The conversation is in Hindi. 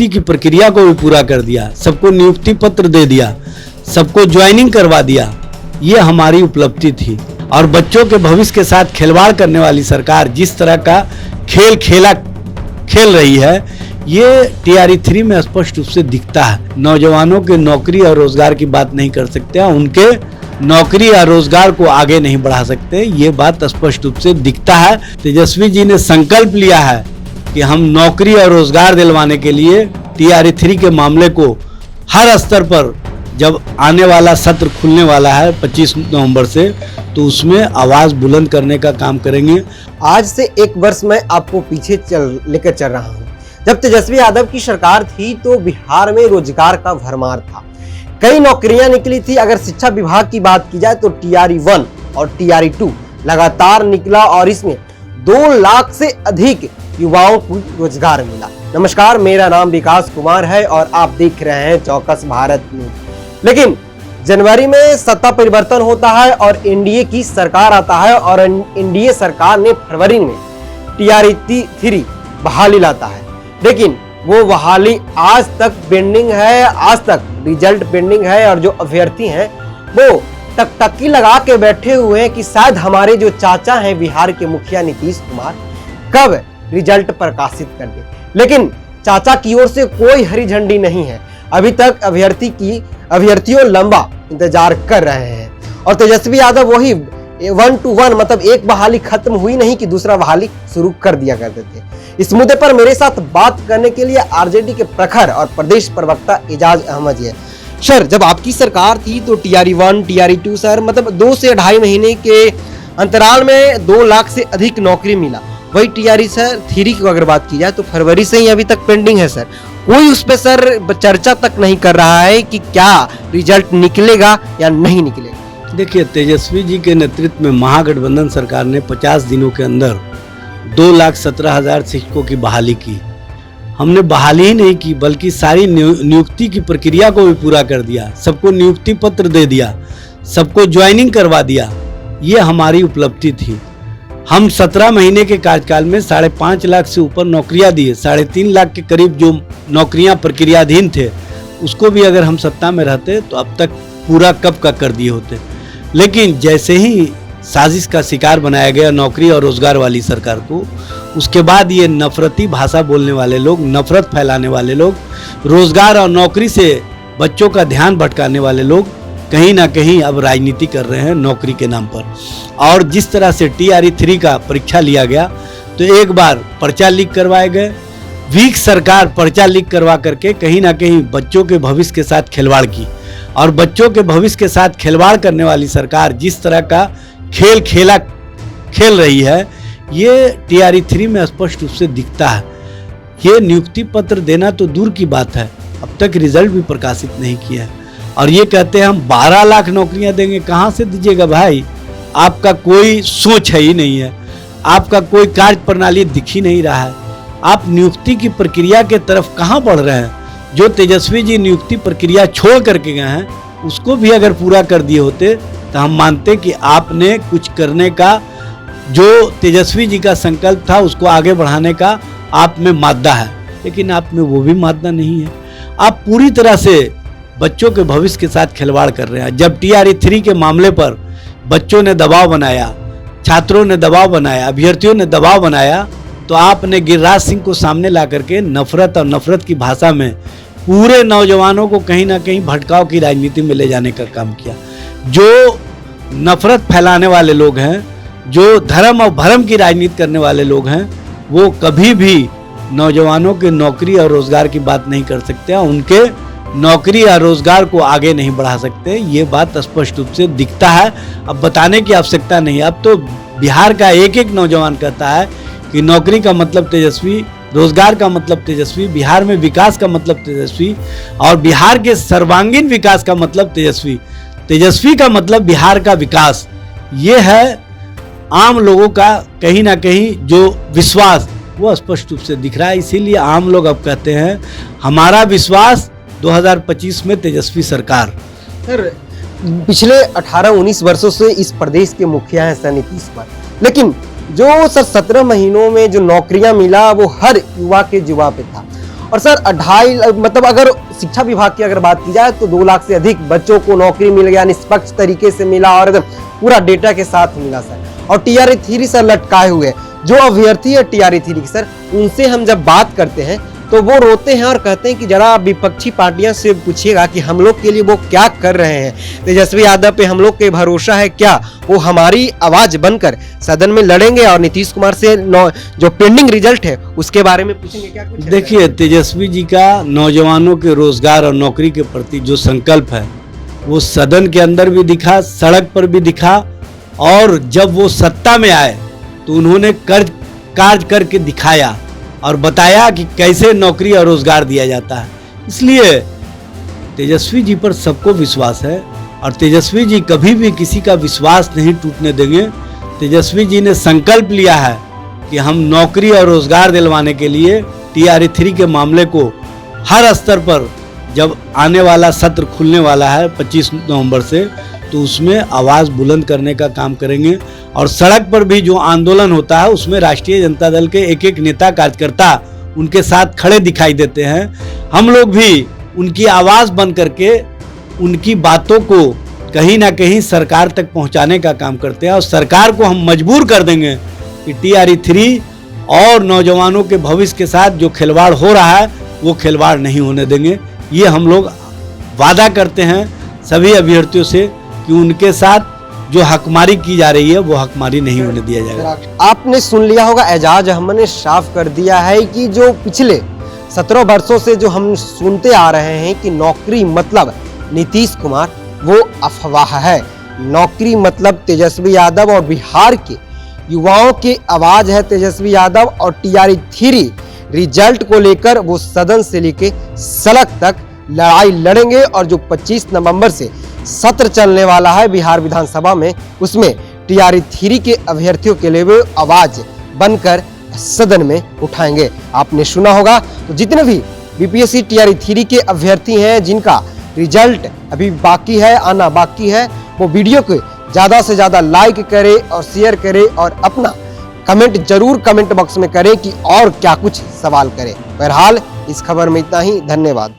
नियुक्ति की प्रक्रिया को भी पूरा कर दिया, सबको नियुक्ति पत्र दे दिया, सबको ज्वाइनिंग करवा दिया। ये हमारी उपलब्धि थी। और बच्चों के भविष्य के साथ खिलवाड़ करने वाली सरकार जिस तरह का खेल रही है, ये टीआरई 3 में स्पष्ट रूप से दिखता है। नौजवानों के नौकरी और रोजगार की बात नहीं कर सकते, उनके नौकरी या रोजगार को आगे नहीं बढ़ा सकते, ये बात स्पष्ट रूप से दिखता है। तेजस्वी जी ने संकल्प लिया है कि हम नौकरी और रोजगार दिलवाने के लिए टीआरई 3 के मामले को हर स्तर पर, जब आने वाला सत्र खुलने वाला है 25 नवंबर से, तो उसमें आवाज बुलंद करने का काम करेंगे। आज से 1 वर्ष मैं आपको पीछे लेकर चल रहा हूँ। जब तेजस्वी यादव की सरकार थी तो बिहार में रोजगार का भरमार था, कई नौकरियां निकली थी। अगर शिक्षा विभाग की बात की जाए तो टीआरई 1 और टीआरई 2 लगातार निकला और इसमें 2 लाख से अधिक युवाओं को रोजगार मिला। नमस्कार, मेरा नाम विकास कुमार है और आप देख रहे हैं चौकस भारत न्यूज। लेकिन जनवरी में सत्ता परिवर्तन होता है और एनडीए की सरकार आता है और एनडीए सरकार ने फरवरी में टीआरई 3 बहाली लाता है, लेकिन वो बहाली आज तक पेंडिंग है, आज तक रिजल्ट पेंडिंग है। और जो अभ्यर्थी हैं वो टकटकी लगा के बैठे हुए हैं कि शायद हमारे जो चाचा हैं बिहार के मुखिया नीतीश कुमार कब रिजल्ट प्रकाशित कर दे, लेकिन चाचा की ओर से कोई हरी झंडी नहीं है। अभी तक अभ्यर्थियों लंबा इंतजार कर रहे हैं और तेजस्वी यादव वही 1 to 1 मतलब एक बहाली खत्म हुई नहीं कि दूसरा बहाली शुरू कर दिया करते थे। इस मुद्दे पर मेरे साथ बात करने के लिए आरजेडी के प्रखर और प्रदेश प्रवक्ता एजाज अहमद जी है। सर, जब आपकी सरकार थी तो टीआरई 1, टीआरई 2 सर मतलब 2 से 2.5 महीने के अंतराल में 2 लाख से अधिक नौकरी मिला। वही टीआरई सर 3 की अगर बात की जाए तो फरवरी से ही अभी तक पेंडिंग है सर। कोई उस पर सर चर्चा तक नहीं कर रहा है कि क्या रिजल्ट निकलेगा या नहीं निकलेगा। देखिए, तेजस्वी जी के नेतृत्व में महागठबंधन सरकार ने 50 दिनों के अंदर 2,17,000 शिक्षकों की बहाली की। हमने बहाली ही नहीं की बल्कि सारी नियुक्ति की प्रक्रिया को भी पूरा कर दिया, सबको नियुक्ति पत्र दे दिया, सबको ज्वाइनिंग करवा दिया। ये हमारी उपलब्धि थी। हम 17 महीने के कार्यकाल में 5.5 लाख से ऊपर नौकरियां दिए, 3.5 लाख के करीब जो नौकरियां प्रक्रियाधीन थे, उसको भी अगर हम सत्ता में रहते तो अब तक पूरा कब का कर दिए होते। लेकिन जैसे ही साजिश का शिकार बनाया गया नौकरी और रोजगार वाली सरकार को, उसके बाद ये नफरती भाषा बोलने वाले लोग, नफरत फैलाने वाले लोग, रोजगार और नौकरी से बच्चों का ध्यान भटकाने वाले लोग कहीं ना कहीं अब राजनीति कर रहे हैं नौकरी के नाम पर। और जिस तरह से टीआरई 3 का परीक्षा लिया गया तो एक बार पर्चा लीक करवाए गए, वीक सरकार पर्चा लीक करवा करके कहीं ना कहीं बच्चों के भविष्य के साथ खिलवाड़ की। और बच्चों के भविष्य के साथ खिलवाड़ करने वाली सरकार जिस तरह का खेल रही है, ये टीआरई 3 में स्पष्ट रूप से दिखता है। ये नियुक्ति पत्र देना तो दूर की बात है, अब तक रिजल्ट भी प्रकाशित नहीं किया है। और ये कहते हैं हम 12 लाख नौकरियां देंगे। कहाँ से दीजिएगा भाई? आपका कोई सोच है ही नहीं है, आपका कोई कार्य प्रणाली दिख ही नहीं रहा है। आप नियुक्ति की प्रक्रिया के तरफ कहाँ बढ़ रहे हैं? जो तेजस्वी जी नियुक्ति प्रक्रिया छोड़ करके गए हैं उसको भी अगर पूरा कर दिए होते तो हम मानते कि आपने कुछ करने का, जो तेजस्वी जी का संकल्प था उसको आगे बढ़ाने का आप में मादा है, लेकिन आप में वो भी मादा नहीं है। आप पूरी तरह से बच्चों के भविष्य के साथ खिलवाड़ कर रहे हैं। जब टीआरई 3 के मामले पर बच्चों ने दबाव बनाया, छात्रों ने दबाव बनाया, अभ्यर्थियों ने दबाव बनाया, तो आपने गिरिराज सिंह को सामने ला करके नफरत और नफरत की भाषा में पूरे नौजवानों को कहीं ना कहीं भटकाव की राजनीति में ले जाने का काम किया। जो नफरत फैलाने वाले लोग हैं, जो धर्म और भरम की राजनीति करने वाले लोग हैं, वो कभी भी नौजवानों के नौकरी और रोजगार की बात नहीं कर सकते, उनके नौकरी या रोजगार को आगे नहीं बढ़ा सकते। ये बात स्पष्ट रूप से दिखता है। अब बताने की आवश्यकता नहीं, अब तो बिहार का एक एक नौजवान कहता है कि नौकरी का मतलब तेजस्वी, रोजगार का मतलब तेजस्वी, बिहार में विकास का मतलब तेजस्वी, और बिहार के सर्वांगीण विकास का मतलब तेजस्वी। तेजस्वी का मतलब बिहार का विकास। ये है आम लोगों का कहीं ना कहीं जो विश्वास, वो स्पष्ट रूप से दिख रहा है। इसीलिए आम लोग अब कहते हैं हमारा विश्वास 2025 में तेजस्वी सरकार। सर, पिछले 18-19 वर्षों से इस प्रदेश के मुखिया हैं सर नीतीश कुमार, लेकिन जो सर 17 महीनों में जो नौकरियां मिला वो हर युवा के जुवा पे था। और सर 2.5 मतलब अगर शिक्षा विभाग की अगर बात की जाए तो 2 लाख से अधिक बच्चों को नौकरी मिल गया, निष्पक्ष तरीके से मिला और एकदम पूरा डेटा के साथ मिला सर। और टीआरई 3 सर लटकाए हुए जो अभ्यर्थी है टीआरई 3 सर, उनसे हम जब बात करते हैं तो वो रोते हैं और कहते हैं कि जरा विपक्षी पार्टियां से पूछिएगा कि हम लोग के लिए वो क्या कर रहे हैं। तेजस्वी यादव पे हम लोग के भरोसा है क्या? वो हमारी आवाज बनकर सदन में लड़ेंगे और नीतीश कुमार से जो पेंडिंग रिजल्ट है उसके बारे में पूछेंगे क्या? कुछ देखिए, तेजस्वी जी का नौजवानों के रोजगार और नौकरी के प्रति जो संकल्प है वो सदन के अंदर भी दिखा, सड़क पर भी दिखा, और जब वो सत्ता में आए तो उन्होंने कार्य करके दिखाया और बताया कि कैसे नौकरी और रोजगार दिया जाता है। इसलिए तेजस्वी जी पर सबको विश्वास है और तेजस्वी जी कभी भी किसी का विश्वास नहीं टूटने देंगे। तेजस्वी जी ने संकल्प लिया है कि हम नौकरी और रोजगार दिलवाने के लिए टीआरई 3 के मामले को हर स्तर पर, जब आने वाला सत्र खुलने वाला है 25 नवंबर से, तो उसमें आवाज़ बुलंद करने का काम करेंगे। और सड़क पर भी जो आंदोलन होता है उसमें राष्ट्रीय जनता दल के एक एक नेता कार्यकर्ता उनके साथ खड़े दिखाई देते हैं। हम लोग भी उनकी आवाज़ बन करके उनकी बातों को कहीं ना कहीं सरकार तक पहुंचाने का काम करते हैं और सरकार को हम मजबूर कर देंगे कि टीआरई 3 और नौजवानों के भविष्य के साथ जो खिलवाड़ हो रहा है वो खिलवाड़ नहीं होने देंगे। ये हम लोग वादा करते हैं सभी अभ्यर्थियों से कि उनके साथ जो हकमारी की जा रही है वो हकमारी नहीं होने दिया जाएगा। आपने सुन लिया होगा, एजाज अहमद ने साफ कर दिया है कि जो पिछले 17 वर्षों से जो हम सुनते आ रहे हैं कि नौकरी मतलब नीतीश कुमार, वो अफवाह है। नौकरी मतलब तेजस्वी यादव और बिहार के युवाओं की आवाज है तेजस्वी यादव। और टीआरई 3 रिजल्ट को लेकर वो सदन से लेके सड़क तक लड़ाई लड़ेंगे और जो 25 नवंबर से सत्र चलने वाला है बिहार विधानसभा में, उसमें टीआरई 3 के अभ्यर्थियों के लिए वो आवाज बनकर सदन में उठाएंगे। आपने सुना होगा, तो जितने भी बीपीएससी टीआरई 3 के अभ्यर्थी हैं जिनका रिजल्ट अभी बाकी है, आना बाकी है, वो वीडियो को ज़्यादा से ज़्यादा लाइक करें और शेयर करें और अपना कमेंट जरूर कमेंट बॉक्स में करें कि और क्या कुछ सवाल करें। बहरहाल इस खबर में इतना ही, धन्यवाद।